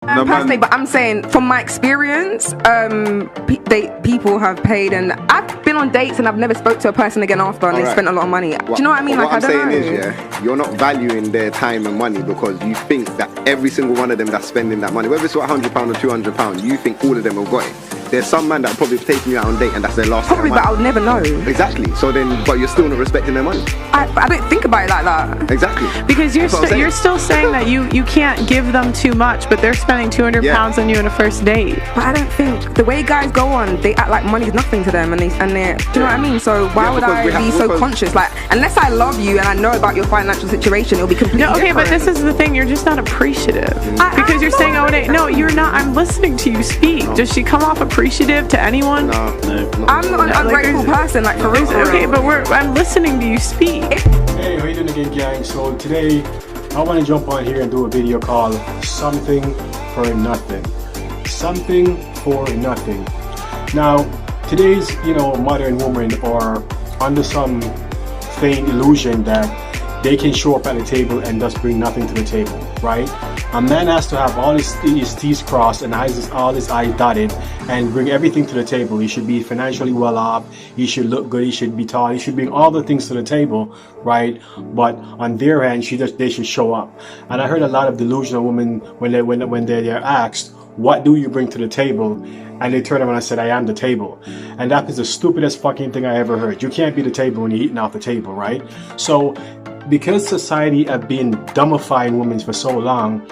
No, Personally, man. but I'm saying from my experience, people have paid, and I've been on dates and I've never spoke to a person again after, and they Alright. spent a lot of money. Do you know what I mean? But Like, what I'm I don't saying know. is, yeah, you're not valuing their time and money because you think that every single one of them that's spending that money, whether it's £100 or £200, you think all of them have got it. There's some man that probably taking you out on date and that's their last Probably, but I would never know. Exactly. So then, but you're still not respecting their money. I don't think about it like that. Exactly. Because you're That's what I'm saying. you're still saying that you can't give them too much, but they're spending 200 Yeah. pounds on you on a first date. But I don't think the way guys go on, they act like money's nothing to them, and they're. Do you know what I mean? So why Yeah, would because I we have- be so because- conscious? Like, unless I love you and I know about your financial situation, it'll be completely No, okay, different. but this is the thing. You're just not appreciative because you're saying, "Oh, no, you're not." I'm listening to you speak. Does she come off appreciative to anyone? No. I'm not an like, ungrateful there's- person, like for real. Okay, but I'm listening to you speak. Hey, how you doing again, gang? So today, I want to jump on here and do a video called Something for Nothing. Something for Nothing. Now, today's, modern women are under some feigned illusion that they can show up at the table and thus bring nothing to the table, right? A man has to have all his T's crossed and all his I's dotted and bring everything to the table. He should be financially well off. He should look good. He should be tall. He should bring all the things to the table, right? But on their end, they should show up. And I heard a lot of delusional women when they're asked, "What do you bring to the table?" And they turn around and said, "I am the table." And that is the stupidest fucking thing I ever heard. You can't be the table when you're eating off the table, right? So, because society have been dumbifying women for so long,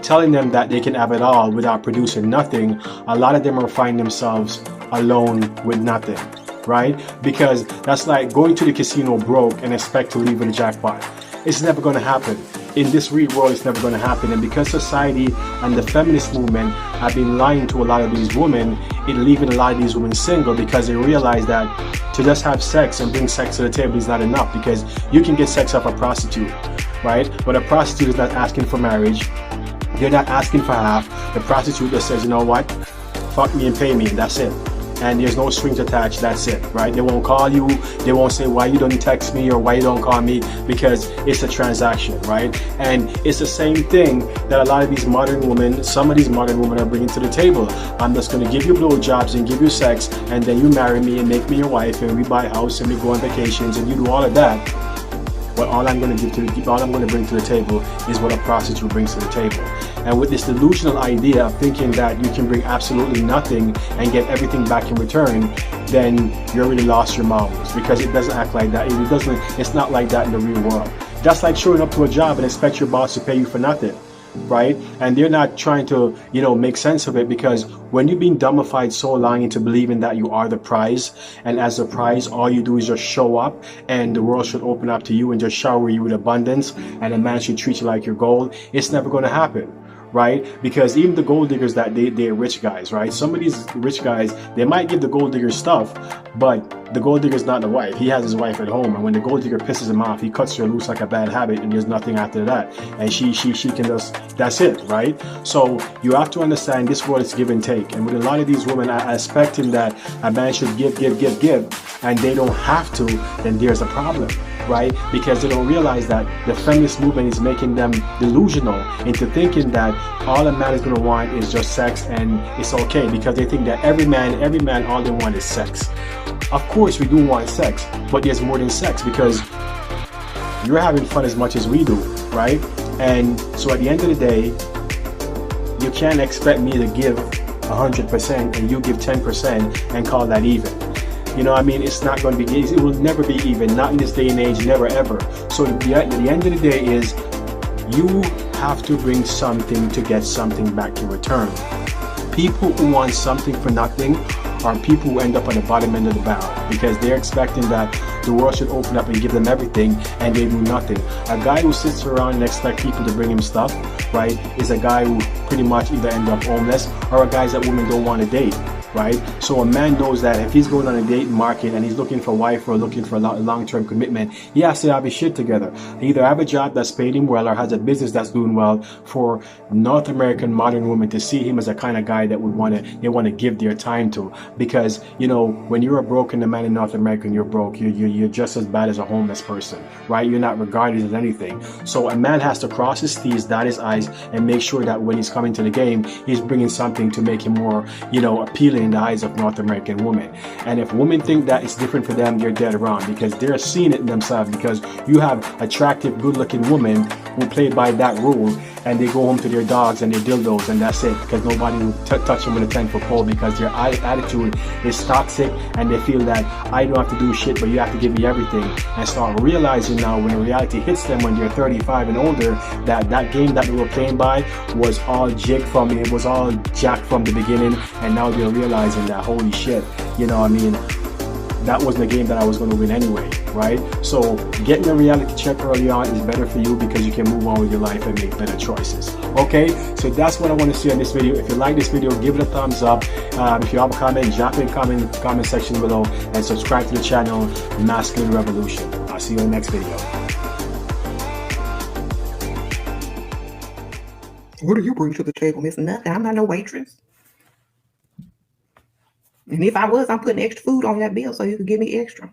telling them that they can have it all without producing nothing, a lot of them are finding themselves alone with nothing, right? Because that's like going to the casino broke and expect to leave with a jackpot. It's never going to happen. In this real world, it's never going to happen. And because society and the feminist movement have been lying to a lot of these women, it leaving a lot of these women single because they realize that to just have sex and bring sex to the table is not enough, because you can get sex off a prostitute, right? But a prostitute is not asking for marriage. They're not asking for half. The prostitute just says, "You know what? Fuck me and pay me," and that's it. And there's no strings attached, that's it, right? They won't call you, they won't say why you don't text me or why you don't call me, because it's a transaction, right? And it's the same thing that a lot of these modern women, some of these modern women are bringing to the table. I'm just gonna give you blowjobs and give you sex, and then you marry me and make me your wife, and we buy a house and we go on vacations and you do all of that. But all I'm going to bring to the table is what a prostitute brings to the table. And with this delusional idea of thinking that you can bring absolutely nothing and get everything back in return, then you already lost your marbles, because it doesn't act like that. It's not like that in the real world. That's like showing up to a job and expect your boss to pay you for nothing, right? And they're not trying to, make sense of it, because when you've been dumbified so long into believing that you are the prize, and as the prize, all you do is just show up and the world should open up to you and just shower you with abundance, and a man should treat you like your gold, it's never going to happen. Right? Because even the gold diggers, that they're rich guys, right? Some of these rich guys, they might give the gold digger stuff, but the gold digger's not the wife. He has his wife at home, and when the gold digger pisses him off, he cuts her loose like a bad habit, and there's nothing after that. And she can just, that's it, right? So you have to understand this world is give and take. And with a lot of these women are expecting that a man should give, and they don't have to, then there's a problem. Right? Because they don't realize that the feminist movement is making them delusional into thinking that all a man is going to want is just sex and it's okay, because they think that every man, all they want is sex. Of course, we do want sex, but there's more than sex, because you're having fun as much as we do, right? And so at the end of the day, you can't expect me to give 100% and you give 10% and call that even. It's not going to be, it will never be even, not in this day and age, never ever. So at the end of the day is, you have to bring something to get something back in return. People who want something for nothing are people who end up on the bottom end of the barrel, because they're expecting that the world should open up and give them everything, and they do nothing. A guy who sits around and expects people to bring him stuff, right, is a guy who pretty much either end up homeless, or a guy that women don't want to date. right? So a man knows that if he's going on a dating market and he's looking for a wife or looking for a long-term commitment, he has to have his shit together. He either have a job that's paying him well or has a business that's doing well for North American modern women to see him as a kind of guy that they want to give their time to. Because, you know, when you're a broken man in North America and you're broke, you're just as bad as a homeless person, right? You're not regarded as anything. So a man has to cross his T's, dot his I's, and make sure that when he's coming to the game, he's bringing something to make him more, you know, appealing in the eyes of North American women. And if women think that it's different for them, they're dead wrong, because they're seeing it in themselves. Because you have attractive, good-looking women who play by that rule, and they go home to their dogs and their dildos, and that's it, because nobody will touch them with a 10-foot pole, because their attitude is toxic, and they feel that I don't have to do shit, but you have to give me everything. And start realizing now, when reality hits them when they're 35 and older, that game that they were playing by was all jacked from the beginning, and now they're realizing that, holy shit, you know what I mean, that wasn't the game that I was going to win anyway, right? So getting a reality check early on is better for you, because you can move on with your life and make better choices. Okay, so that's what I want to see on this video. If you like this video, give it a thumbs up. If you have a comment, drop it in the comment section below, and subscribe to the channel Masculine Revolution. I'll see you in the next video. What do you bring to the table, Miss Nothing? I'm not no waitress. And if I was, I'm putting extra food on that bill so you could give me extra.